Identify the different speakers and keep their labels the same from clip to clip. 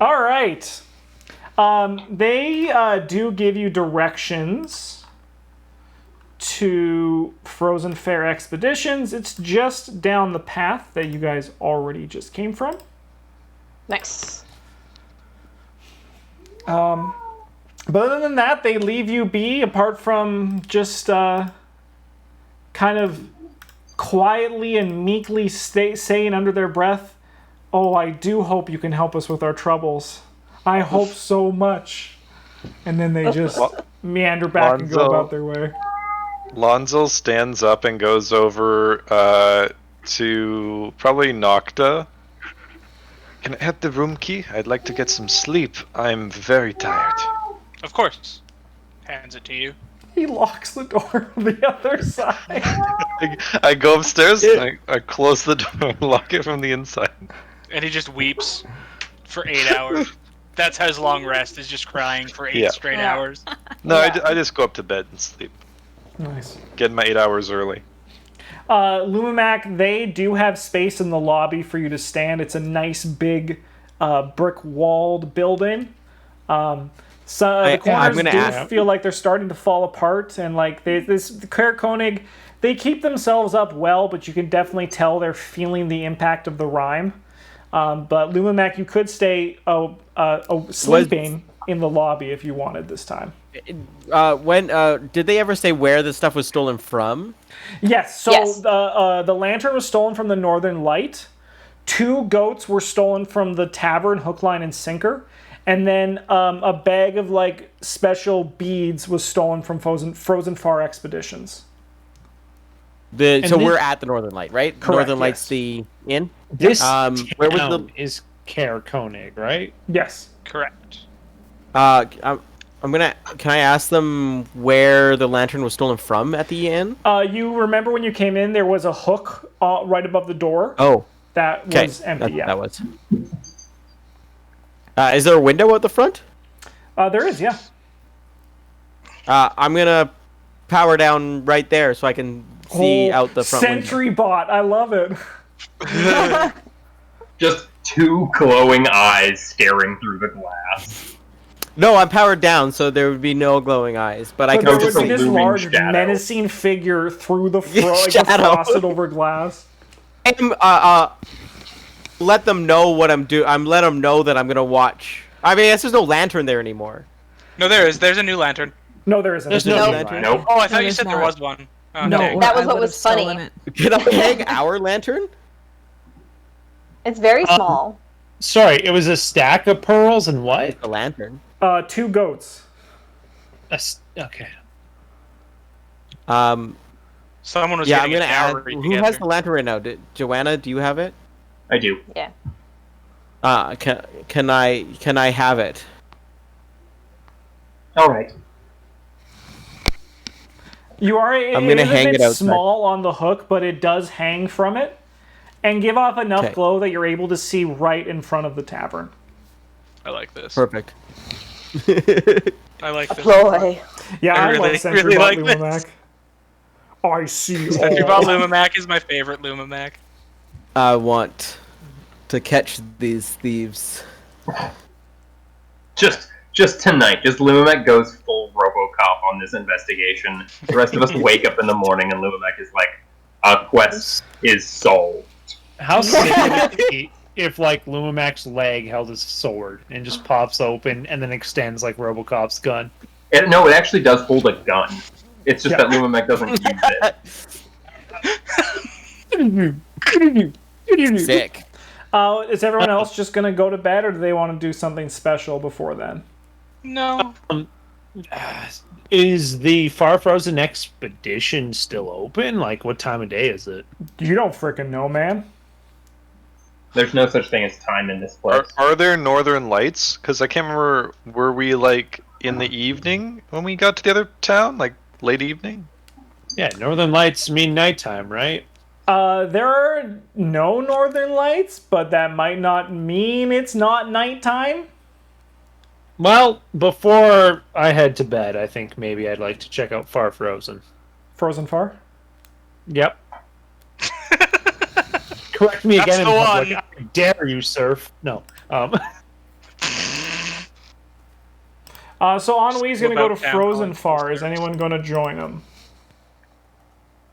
Speaker 1: All right. They do give you directions to Frozen Fair Expeditions. It's just down the path that you guys already just came from.
Speaker 2: Nice.
Speaker 1: But other than that, they leave you be, apart from just kind of quietly and meekly saying under their breath, "Oh, I do hope you can help us with our troubles. I hope so much." And then they just meander back and go about their way.
Speaker 3: Lonzo stands up and goes over to probably Nocta. Can I have the room key? I'd like to get some sleep. I'm very tired.
Speaker 4: Of course. Hands it to you.
Speaker 1: He locks the door on the other side.
Speaker 3: I go upstairs, and I close the door and lock it from the inside.
Speaker 4: And he just weeps for 8 hours. That's his long rest, is just crying for 8 straight hours.
Speaker 3: No, I just go up to bed and sleep.
Speaker 1: Nice.
Speaker 3: Get my 8 hours early.
Speaker 1: Lumimac, they do have space in the lobby for you to stand. It's a nice big brick-walled building. So the corners feel like they're starting to fall apart, and like the Caer Konig, they keep themselves up well, but you can definitely tell they're feeling the impact of the Rime. But Lumimac, you could stay sleeping in the lobby if you wanted this time.
Speaker 5: When did they ever say where the stuff was stolen from?
Speaker 1: Yes. So the lantern was stolen from the Northern Light. 2 goats were stolen from the tavern, Hook, Line, and Sinker. And then a bag of like special beads was stolen from Frozen Far Expeditions.
Speaker 5: So we're at the Northern Light, right?
Speaker 1: Correct,
Speaker 5: Northern Light's the inn.
Speaker 6: This
Speaker 5: where was
Speaker 6: is Caer Konig, right?
Speaker 1: Yes.
Speaker 4: Correct.
Speaker 5: I'm gonna. Can I ask them where the lantern was stolen from at the inn?
Speaker 1: You remember when you came in, there was a hook right above the door.
Speaker 5: Oh,
Speaker 1: that was empty.
Speaker 5: That was. Is there a window at the front?
Speaker 1: There is, yeah.
Speaker 5: I'm gonna power down right there so I can see out the front
Speaker 1: Sentry bot, I love it.
Speaker 7: Just 2 glowing eyes staring through the glass.
Speaker 5: No, I'm powered down, so there would be no glowing eyes. But I can
Speaker 1: there would
Speaker 5: just
Speaker 1: be this large, menacing figure through the frosted over glass.
Speaker 5: Let them know what I'm doing. Let them know that I'm gonna watch. I mean, there's no lantern there anymore.
Speaker 4: No, there is. There's a new lantern.
Speaker 1: No, there isn't.
Speaker 5: There's no lantern.
Speaker 7: Nope.
Speaker 4: Oh, I thought you said there was one. Oh,
Speaker 2: No,
Speaker 4: dang.
Speaker 2: that was what was funny.
Speaker 5: Can I hang our lantern?
Speaker 2: It's very small.
Speaker 6: Sorry, it was a stack of pearls and what?
Speaker 5: A lantern.
Speaker 1: 2 goats.
Speaker 6: Okay.
Speaker 4: Someone was
Speaker 5: I'm
Speaker 4: getting
Speaker 5: gonna
Speaker 4: a
Speaker 5: add.
Speaker 4: dowry
Speaker 5: Who
Speaker 4: together.
Speaker 5: has the lantern right now? Joanna, do you have it?
Speaker 7: I do.
Speaker 2: Yeah.
Speaker 5: Can I have it?
Speaker 7: All right.
Speaker 1: You are.
Speaker 5: I'm gonna hang it outside.
Speaker 1: Small on the hook, but it does hang from it, and give off enough glow that you're able to see right in front of the tavern.
Speaker 4: I like this.
Speaker 5: Perfect.
Speaker 4: I like this.
Speaker 2: Boy.
Speaker 1: Yeah, I
Speaker 4: really,
Speaker 1: love Sentry
Speaker 4: really
Speaker 1: Bot
Speaker 4: like
Speaker 1: Lumimac. I see
Speaker 4: Sentry
Speaker 1: all.
Speaker 4: Bot Lumimac is my favorite Lumimac.
Speaker 5: I want to catch these thieves.
Speaker 7: Just tonight, just Lumimac goes full RoboCop on this investigation. The rest of us wake up in the morning and Lumimac is like, "Our quest is solved."
Speaker 6: How sick would it be if, like, Lumimac's leg held his sword and just pops open and then extends like RoboCop's gun?
Speaker 7: No, it actually does hold a gun. It's just that Lumimac doesn't use it.
Speaker 5: Sick.
Speaker 1: Is everyone else just going to go to bed, or do they want to do something special before then?
Speaker 4: No.
Speaker 6: Is the Far Frozen Expedition still open? Like, what time of day is it?
Speaker 1: You don't frickin' know, man.
Speaker 7: There's no such thing as time in this place.
Speaker 3: Are there northern lights? Because I can't remember, were we like in the evening when we got to the other town? Like late evening?
Speaker 6: Yeah, Northern Lights mean nighttime, right?
Speaker 1: There are no northern lights, but that might not mean it's not nighttime.
Speaker 6: Well, before I head to bed, I think maybe I'd like to check out Far Frozen.
Speaker 1: Frozen Far?
Speaker 6: Yep. Correct me
Speaker 4: That's
Speaker 6: again.
Speaker 4: the
Speaker 6: In public.
Speaker 4: one.
Speaker 6: I dare you, Surf. No.
Speaker 1: So Ennui's going to go to
Speaker 4: About town
Speaker 1: Frozen
Speaker 4: hall.
Speaker 1: Far. Is anyone going to join him?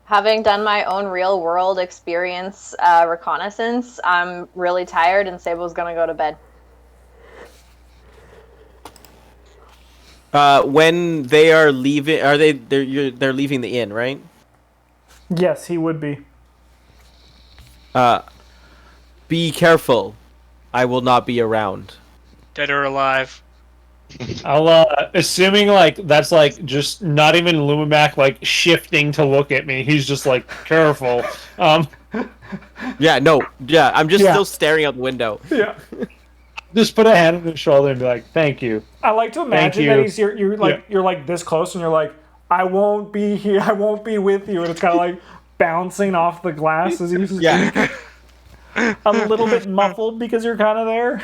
Speaker 2: Having done my own real world experience reconnaissance, I'm really tired, and Sable's gonna go to bed.
Speaker 5: When they are leaving, they're leaving the inn, right?
Speaker 1: Yes, he would be.
Speaker 5: Be careful. I will not be around.
Speaker 4: Dead or alive.
Speaker 6: I'll assuming like that's like just not even Lumimac like shifting to look at me. He's just like careful.
Speaker 5: Yeah, no, yeah. I'm just
Speaker 1: Yeah.
Speaker 5: still staring out the window.
Speaker 1: Yeah.
Speaker 6: Just put a hand on his shoulder and be like, "Thank you."
Speaker 1: I like to imagine
Speaker 6: you.
Speaker 1: that you're like this close, and you're like, I won't be here. I won't be with you, and it's kind of like bouncing off the glass as he's
Speaker 5: Yeah.
Speaker 1: a little bit muffled because you're kind of there.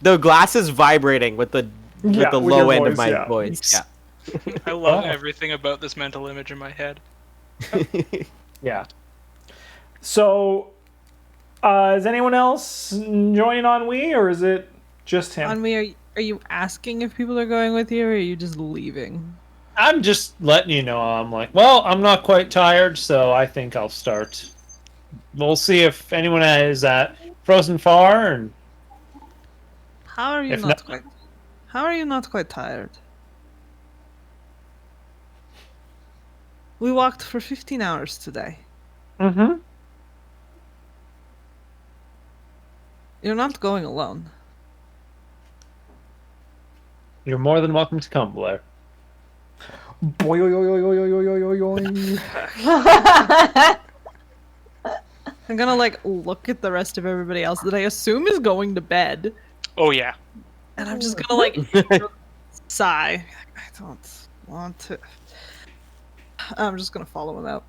Speaker 5: The glass is vibrating with the
Speaker 1: Yeah, with
Speaker 5: low
Speaker 1: your
Speaker 5: end of
Speaker 1: voice,
Speaker 5: my
Speaker 1: yeah.
Speaker 5: voice. Yeah.
Speaker 4: I love
Speaker 6: Oh.
Speaker 4: everything about this mental image in my head.
Speaker 6: Yeah.
Speaker 1: So, is anyone else joining Ennui, or is it just him?
Speaker 8: Anmi, are you asking if people are going with you, or are you just leaving?
Speaker 6: I'm just letting you know. I'm like, well, I'm not quite tired, so I think I'll start. We'll see if anyone is at Frozen Far, and
Speaker 8: How are you
Speaker 6: If
Speaker 8: not
Speaker 6: not-
Speaker 8: quite? How are you not quite tired? We walked for 15 hours today.
Speaker 1: Mm-hmm.
Speaker 8: You're not going alone.
Speaker 6: you're more than welcome to come, Blair.
Speaker 8: I'm gonna like look at the rest of everybody else that I assume is going to bed,
Speaker 4: Oh yeah.
Speaker 8: and I'm just gonna like sigh. I don't want to. I'm just gonna follow him out.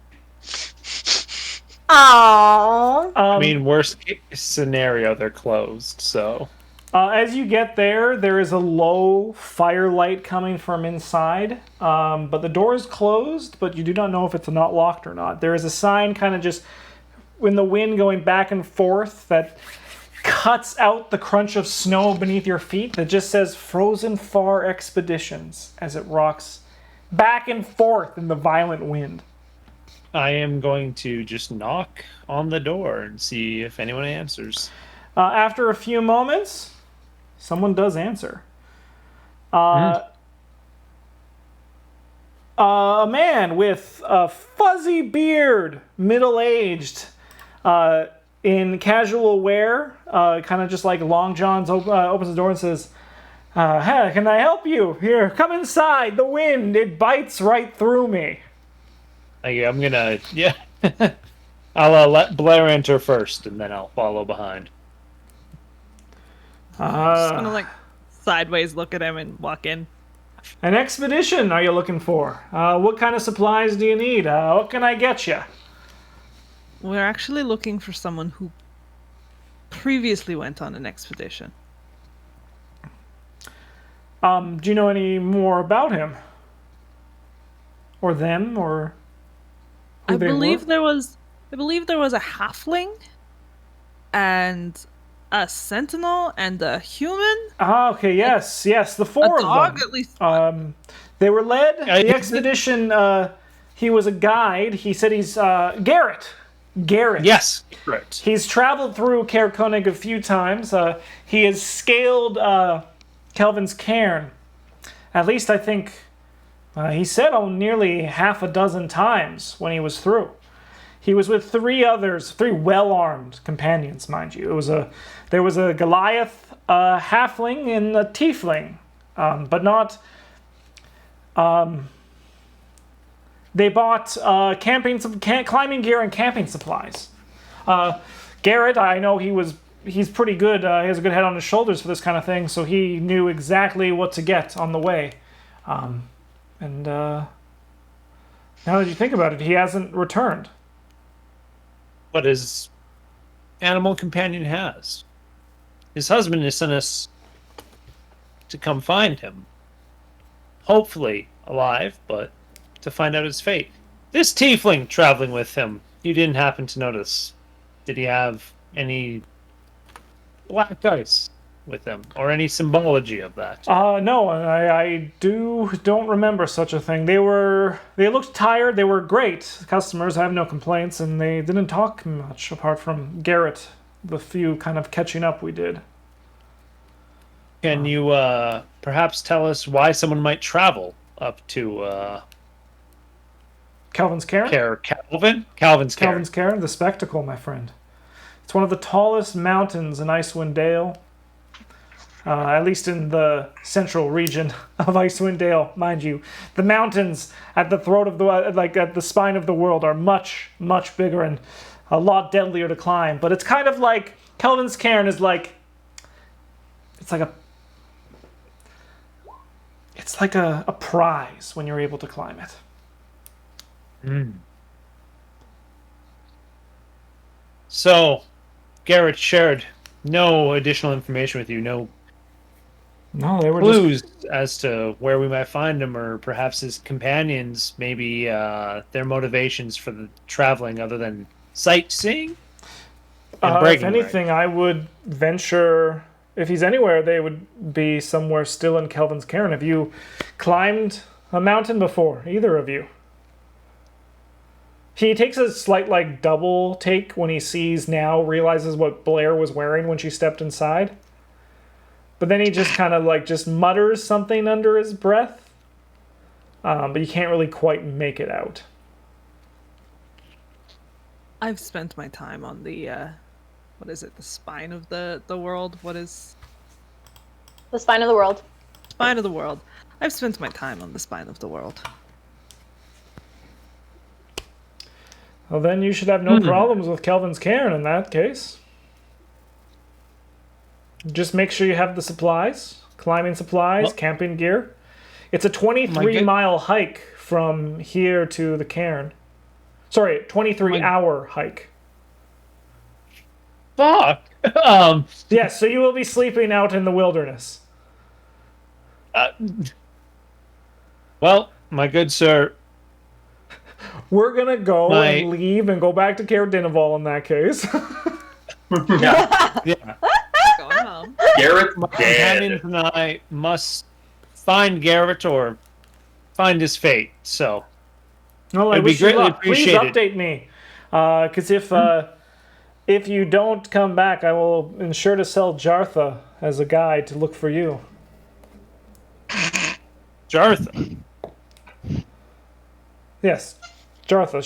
Speaker 2: Aww.
Speaker 6: I mean, worst case scenario, they're closed, so.
Speaker 1: As you get there, there is a low firelight coming from inside, but the door is closed, but you do not know if it's not locked or not. There is a sign kind of just in the wind going back and forth that cuts out the crunch of snow beneath your feet that just says Frozen Far Expeditions as it rocks back and forth in the violent wind.
Speaker 6: I am going to just knock on the door and see if anyone answers.
Speaker 1: After a few moments, someone does answer. A man with a fuzzy beard, middle-aged, in casual wear, kind of just like Long John's, opens the door and says, "Hey, can I help you? Here, come inside. The wind, it bites right through me."
Speaker 6: I'm gonna, yeah. I'll let Blair enter first, and then I'll follow behind.
Speaker 8: Just gonna like sideways look at him and walk in.
Speaker 1: An expedition are you looking for? What kind of supplies do you need? What can I get you?
Speaker 8: We're actually looking for someone who previously went on an expedition.
Speaker 1: Do you know any more about him? Or them, or who
Speaker 8: I
Speaker 1: they
Speaker 8: believe
Speaker 1: were?
Speaker 8: there was a halfling and a sentinel and a human.
Speaker 1: Ah, okay, yes, the four
Speaker 8: A dog,
Speaker 1: of them.
Speaker 8: at least.
Speaker 1: They were led
Speaker 6: I-
Speaker 1: the expedition. He was a guide. He said he's Garrett. Garrett.
Speaker 6: Yes, correct.
Speaker 1: He's traveled through Cair Koenig a few times. He has scaled Kelvin's Cairn. At least I think he said nearly half a dozen times when he was through. He was with three well-armed companions, mind you. There was a Goliath, a halfling, and a tiefling, but not. They bought climbing gear and camping supplies. Garrett, I know he's pretty good. He has a good head on his shoulders for this kind of thing, so he knew exactly what to get on the way. And now that you think about it, he hasn't returned.
Speaker 6: What his animal companion has. His husband has sent us to come find him. Hopefully alive, but to find out his fate. This tiefling traveling with him, you didn't happen to notice. Did he have any black ice with them, or any symbology of that?
Speaker 1: No, I don't remember such a thing. They looked tired. They were great customers. I have no complaints, and they didn't talk much apart from Garrett. The few kind of catching up we did.
Speaker 6: Can you perhaps tell us why someone might travel up to
Speaker 1: Calvin's Cairn?
Speaker 6: Calvin's Cairn.
Speaker 1: Calvin's Cairn, the spectacle, my friend. It's one of the tallest mountains in Icewind Dale. At least in the central region of Icewind Dale, mind you. The mountains at the throat of at the spine of the world are much, much bigger and a lot deadlier to climb. But it's kind of like, Calvin's Cairn is like, it's like a prize when you're able to climb it.
Speaker 6: So, Garrett shared no additional information with you, no
Speaker 1: No, they were
Speaker 6: clues as to where we might find him, or perhaps his companions, maybe their motivations for the traveling other than sightseeing and bragging.
Speaker 1: If anything, I would venture, if he's anywhere, they would be somewhere still in Calvin's Cairn. Have you climbed a mountain before, either of you? He takes a slight, double take when he realizes what Blair was wearing when she stepped inside. But then he just kind of, just mutters something under his breath. But you can't really quite make it out.
Speaker 8: I've spent my time on the, what is it, the spine of the world? What is...
Speaker 2: The spine of the world.
Speaker 8: Spine of the world. I've spent my time on the spine of the world.
Speaker 1: Well, then you should have no problems with Calvin's Cairn in that case. Just make sure you have the supplies, climbing supplies, camping gear. It's a 23-mile hike from here to the cairn. Sorry, 23-hour hike.
Speaker 6: Fuck!
Speaker 1: Yes, so you will be sleeping out in the wilderness.
Speaker 6: Well, my good sir...
Speaker 1: We're gonna go and leave and go back to Caer Dineval in that case.
Speaker 6: Yeah.
Speaker 8: Going home.
Speaker 7: Garrett's
Speaker 6: My
Speaker 7: dead.
Speaker 6: companions and I must find Garrett or find his fate, so...
Speaker 1: Well, I
Speaker 6: It'd be
Speaker 1: wish you
Speaker 6: greatly
Speaker 1: luck. Please
Speaker 6: appreciated.
Speaker 1: update me. Because if you don't come back, I will ensure to sell Jartha as a guide to look for you.
Speaker 6: Jartha?
Speaker 1: Yes, Jartha.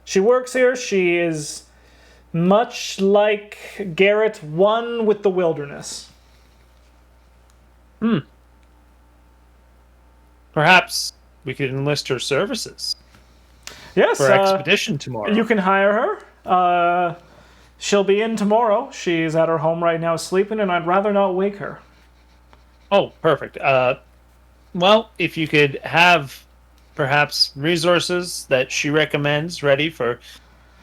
Speaker 1: She works here. She is much like Garrett, one with the wilderness.
Speaker 6: Perhaps we could enlist her services
Speaker 1: Yes,
Speaker 6: for expedition tomorrow.
Speaker 1: you can hire her. She'll be in tomorrow. She's at her home right now sleeping, and I'd rather not wake her.
Speaker 6: Oh, perfect. Well, if you could have perhaps resources that she recommends ready for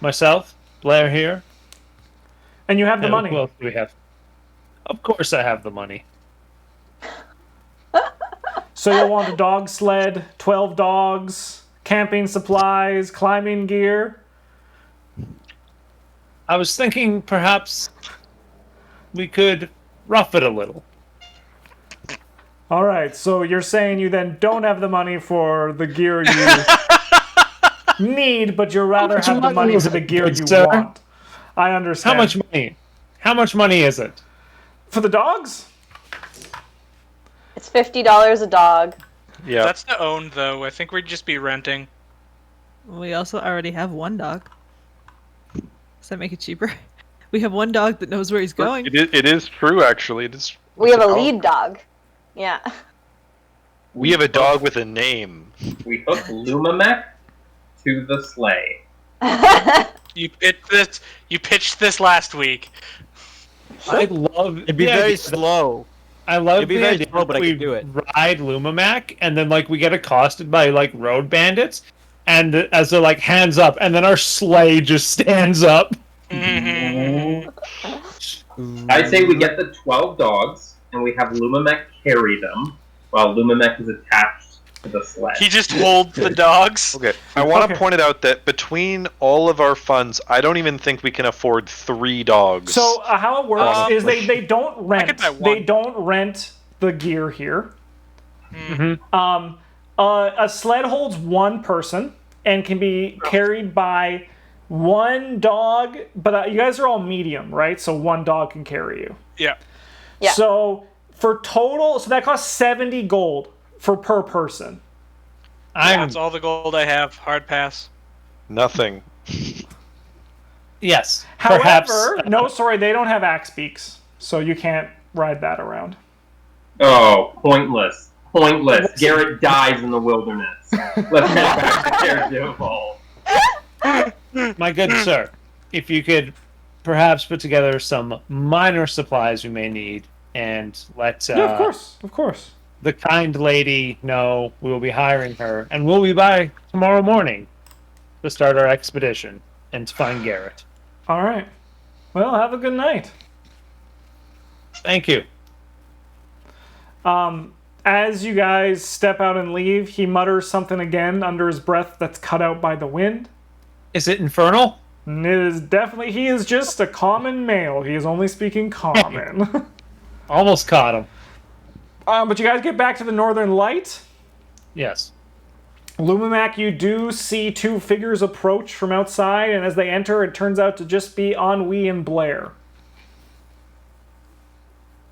Speaker 6: myself, Blair here.
Speaker 1: And you have the
Speaker 6: And
Speaker 1: money.
Speaker 6: Who else do we have? Of course I have the money.
Speaker 1: So you'll want a dog sled, 12 dogs, camping supplies, climbing gear.
Speaker 6: I was thinking perhaps we could rough it a little.
Speaker 1: All right, so you're saying you then don't have the money for the gear you need, but you'd rather
Speaker 6: much
Speaker 1: have the
Speaker 6: money
Speaker 1: money
Speaker 6: is
Speaker 1: for the
Speaker 6: it,
Speaker 1: gear
Speaker 6: good
Speaker 1: you
Speaker 6: sir?
Speaker 1: want. I understand.
Speaker 6: How much money? How much money is it?
Speaker 1: For the dogs?
Speaker 2: It's $50 a dog.
Speaker 3: Yeah.
Speaker 4: That's the owned, though. I think we'd just be renting.
Speaker 8: We also already have one dog. Does that make it cheaper? We have one dog that knows where he's going.
Speaker 3: It is true, actually. It is.
Speaker 2: We have a
Speaker 3: what's it
Speaker 2: lead dog. Yeah.
Speaker 3: We have a dog with a name.
Speaker 7: We hook Lumamech to the sleigh.
Speaker 4: You pitched this last week.
Speaker 5: I
Speaker 6: love
Speaker 5: It'd be
Speaker 6: the
Speaker 5: very
Speaker 6: idea-
Speaker 5: slow.
Speaker 6: I love
Speaker 5: It'd be
Speaker 6: the
Speaker 5: very
Speaker 6: idea
Speaker 5: slow,
Speaker 6: that
Speaker 5: but I
Speaker 6: we
Speaker 5: could do it.
Speaker 6: ride Lumamac and then we get accosted by road bandits, and as they're hands up, and then our sleigh just stands up.
Speaker 7: I say we get the 12 dogs and we have Lumamech carry them while Lumamech is attached the sled.
Speaker 4: He just holds the dogs.
Speaker 3: Okay, I want to
Speaker 1: Okay.
Speaker 3: point it out that between all of our funds, I don't even think we can afford 3 dogs.
Speaker 1: So how it works is they don't rent.
Speaker 4: buy one.
Speaker 1: They don't rent the gear here. A sled holds 1 person and can be carried by 1 dog. But you guys are all medium, right? So 1 dog can carry you.
Speaker 4: Yeah.
Speaker 2: Yeah.
Speaker 1: So for total, so that costs 70 gold per person.
Speaker 4: That's all the gold I have. Hard pass.
Speaker 3: Nothing.
Speaker 6: Yes.
Speaker 1: However,
Speaker 6: Perhaps.
Speaker 1: no, sorry, they don't have axe beaks, so you can't ride that around.
Speaker 7: Oh, pointless. Pointless. Garrett dies in the wilderness. Let's get back to Daredevil.
Speaker 6: My good sir, if you could perhaps put together some minor supplies we may need, and let
Speaker 1: Yeah, of course.
Speaker 6: the kind lady know we will be hiring her, and we'll be by tomorrow morning to start our expedition and to find Garrett.
Speaker 1: All right. Well, have a good night.
Speaker 6: Thank you.
Speaker 1: As you guys step out and leave, he mutters something again under his breath that's cut out by the wind.
Speaker 6: Is it infernal?
Speaker 1: And it is definitely, he is just a common male. He is only speaking common.
Speaker 6: Almost caught him.
Speaker 1: But you guys get back to the Northern Light.
Speaker 6: Yes.
Speaker 1: Lumimac, you do see 2 figures approach from outside, and as they enter, it turns out to just be Ennui and Blair.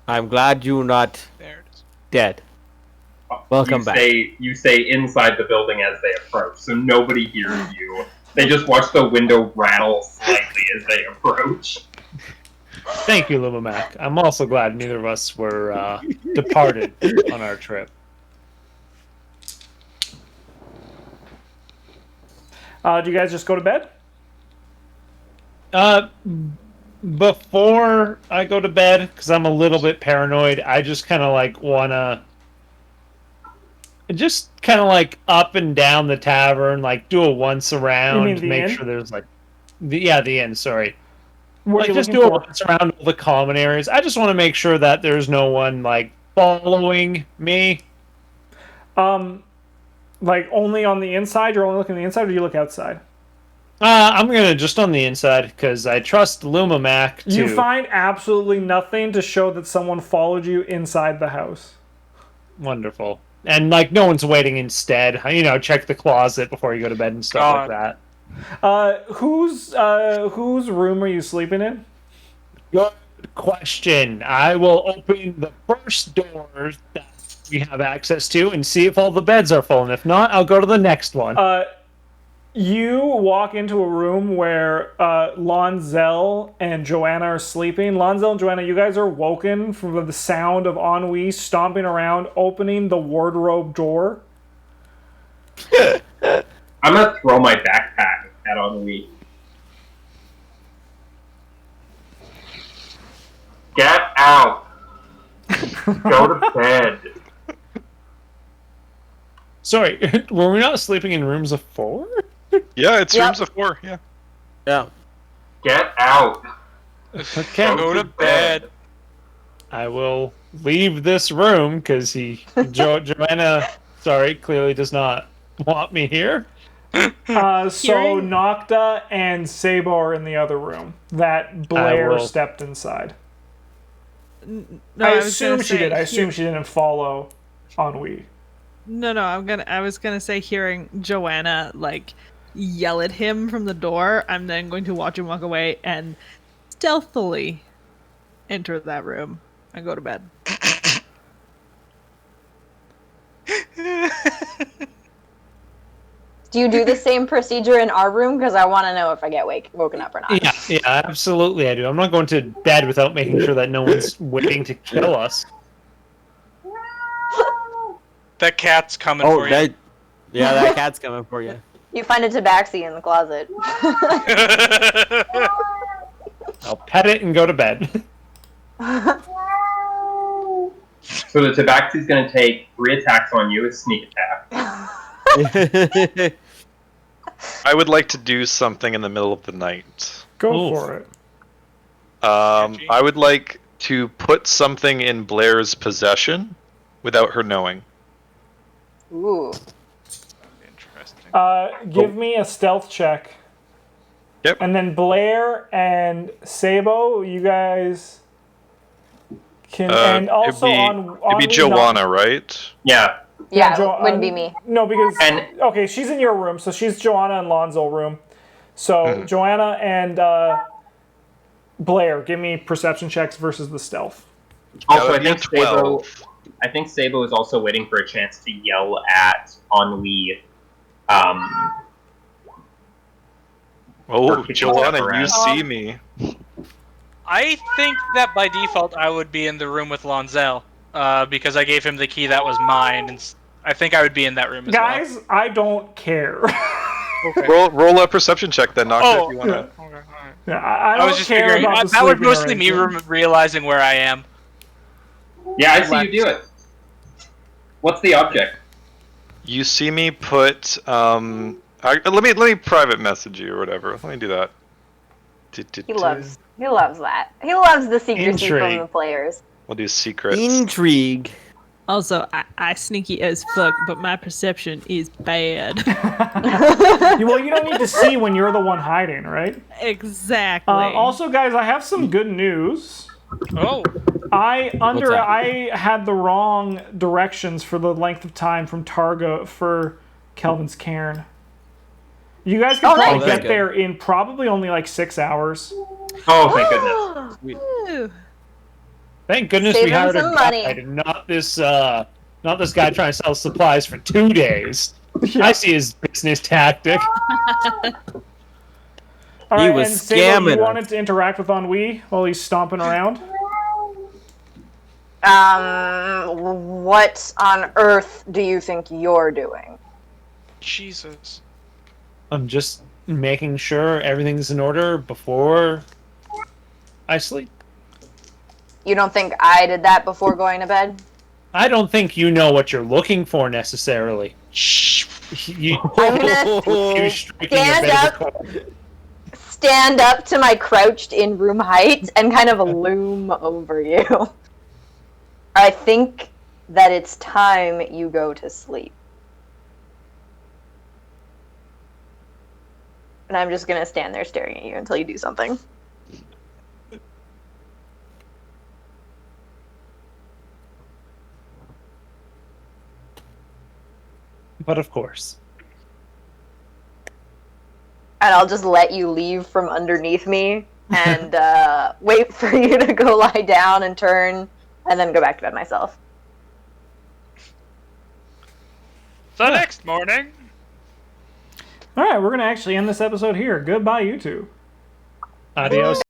Speaker 5: I'm glad you're not
Speaker 4: There it is.
Speaker 5: dead. Welcome back.
Speaker 7: You say inside the building as they approach, so nobody hears you. They just watch the window rattle slightly as they approach.
Speaker 6: Thank you, Lumimac. I'm also glad neither of us were departed on our trip.
Speaker 1: Do you guys just go to bed?
Speaker 6: Before I go to bed, because I'm a little bit paranoid, I just kind of like wanna just kind of like up and down the tavern, like do a once around,
Speaker 1: You mean the
Speaker 6: make
Speaker 1: inn?
Speaker 6: sure there's like the end. Sorry,
Speaker 1: What are
Speaker 6: like
Speaker 1: you
Speaker 6: just
Speaker 1: looking
Speaker 6: do a
Speaker 1: for?
Speaker 6: once around all the common areas. I just want to make sure that there's no one like following me.
Speaker 1: Like only on the inside? You're only looking on the inside, or do you look outside?
Speaker 6: I'm gonna just on the inside because I trust Lumimac to.
Speaker 1: You find absolutely nothing to show that someone followed you inside the house.
Speaker 6: Wonderful. And like no one's waiting instead. You know, check the closet before you go to bed and stuff like that.
Speaker 1: Whose room are you sleeping in?
Speaker 6: Good question. I will open the first door that we have access to and see if all the beds are full. And if not, I'll go to the next one.
Speaker 1: You walk into a room where Lonzel and Joanna are sleeping. Lonzel and Joanna, you guys are woken from the sound of Ennui stomping around, opening the wardrobe door.
Speaker 7: I'm gonna throw my backpack at Ennui. Get out! Go to bed.
Speaker 6: Sorry, were we not sleeping in rooms of 4?
Speaker 3: Yeah, it's
Speaker 2: Yep.
Speaker 3: rooms of 4, yeah.
Speaker 5: Yeah.
Speaker 7: Get out.
Speaker 6: Okay,
Speaker 4: Go to bed.
Speaker 6: I will leave this room because Joanna, sorry, clearly does not want me here.
Speaker 1: So
Speaker 8: Hearing-
Speaker 1: Nocta and Sabo are in the other room that Blair
Speaker 6: will-
Speaker 1: stepped inside.
Speaker 8: No,
Speaker 1: I
Speaker 8: was gonna
Speaker 1: assume she
Speaker 8: say
Speaker 1: did. I assume she didn't follow Ennui.
Speaker 8: No, I was gonna say hearing Joanna like yell at him from the door. I'm then going to watch him walk away and stealthily enter that room and go to bed.
Speaker 2: Do you do the same procedure in our room? Because I want to know if I get woken up or not.
Speaker 6: Yeah, absolutely I do. I'm not going to bed without making sure that no one's waiting to kill us.
Speaker 4: That cat's coming
Speaker 5: Oh,
Speaker 4: for you.
Speaker 5: that cat's coming for you.
Speaker 2: You find a tabaxi in the closet.
Speaker 6: I'll pet it and go to bed.
Speaker 7: So the Tabaxi's gonna take 3 attacks on you as sneak attack.
Speaker 3: I would like to do something in the middle of the night.
Speaker 1: Go
Speaker 6: Oof.
Speaker 1: for it.
Speaker 3: I would like to put something in Blair's possession without her knowing.
Speaker 2: Ooh.
Speaker 4: Interesting.
Speaker 1: Give me a stealth check.
Speaker 3: Yep.
Speaker 1: And then Blair and Sabo, you guys can, and also
Speaker 3: it'd be Joanna, right?
Speaker 7: Yeah.
Speaker 2: Yeah,
Speaker 1: Jo-
Speaker 2: wouldn't be me.
Speaker 1: No, because
Speaker 7: And-
Speaker 1: okay, she's in your room, so she's Joanna and Lonzo room. So Joanna and Blair, give me perception checks versus the stealth.
Speaker 7: Also,
Speaker 3: That would be 12.
Speaker 7: I think Sabo is also waiting for a chance to yell at Ennui.
Speaker 3: Oh,
Speaker 7: Or
Speaker 3: Joanna, you
Speaker 7: around.
Speaker 3: see me.
Speaker 4: I think that by default I would be in the room with Lonzel, because I gave him the key that was mine, and I think I would be in that room as
Speaker 1: Guys, I don't care.
Speaker 4: well. Okay.
Speaker 3: Roll a perception check then, Nocta, if you want to.
Speaker 4: Okay, alright.
Speaker 1: Yeah, I
Speaker 4: I
Speaker 1: don't
Speaker 4: was just
Speaker 1: care
Speaker 4: figuring
Speaker 1: about the
Speaker 4: that was
Speaker 1: sleeping
Speaker 4: mostly me
Speaker 1: arrangement.
Speaker 4: realizing where I am.
Speaker 7: Yeah, I see you do it. What's the object?
Speaker 3: You see me put let me private message you or whatever. Let me do that.
Speaker 2: He loves that. He loves the secrecy from
Speaker 6: Intrigue.
Speaker 2: the players.
Speaker 3: We'll do secrets.
Speaker 5: Intrigue.
Speaker 8: Also, I sneaky as fuck, but my perception is bad.
Speaker 1: Well, you don't need to see when you're the one hiding, right?
Speaker 8: Exactly.
Speaker 1: Also, guys, I have some good news.
Speaker 4: Oh,
Speaker 1: I had the wrong directions for the length of time from Targo for Kelvin's Cairn. You guys can probably
Speaker 2: nice.
Speaker 1: get
Speaker 5: Good.
Speaker 1: there in probably only like 6 hours.
Speaker 7: Oh, thank goodness.
Speaker 8: Ooh.
Speaker 6: Thank goodness
Speaker 2: Save
Speaker 6: we
Speaker 2: him
Speaker 6: hired a
Speaker 2: some
Speaker 6: guide,
Speaker 2: money.
Speaker 6: and not this guy trying to sell supplies for 2 days. I see his business tactic.
Speaker 1: All
Speaker 5: He
Speaker 1: right,
Speaker 5: was
Speaker 1: and Sabo, you
Speaker 5: scamming
Speaker 1: wanted to interact with Ennui while he's stomping around?
Speaker 2: What on earth do you think you're doing?
Speaker 4: Jesus.
Speaker 6: I'm just making sure everything's in order before I sleep.
Speaker 2: You don't think I did that before going to bed?
Speaker 6: I don't think you know what you're looking for necessarily.
Speaker 4: Shh.
Speaker 6: You,
Speaker 2: I'm gonna
Speaker 6: you striking a
Speaker 2: stand
Speaker 6: bit of a
Speaker 2: up.
Speaker 6: chord.
Speaker 2: stand up to my crouched in room height and kind of loom over you. I think that it's time you go to sleep. And I'm just gonna stand there staring at you until you do something.
Speaker 6: But of course.
Speaker 2: And I'll just let you leave from underneath me and wait for you to go lie down and turn and then go back to bed myself.
Speaker 4: The next morning.
Speaker 1: All right, we're going to actually end this episode here. Goodbye, you two.
Speaker 6: Adios.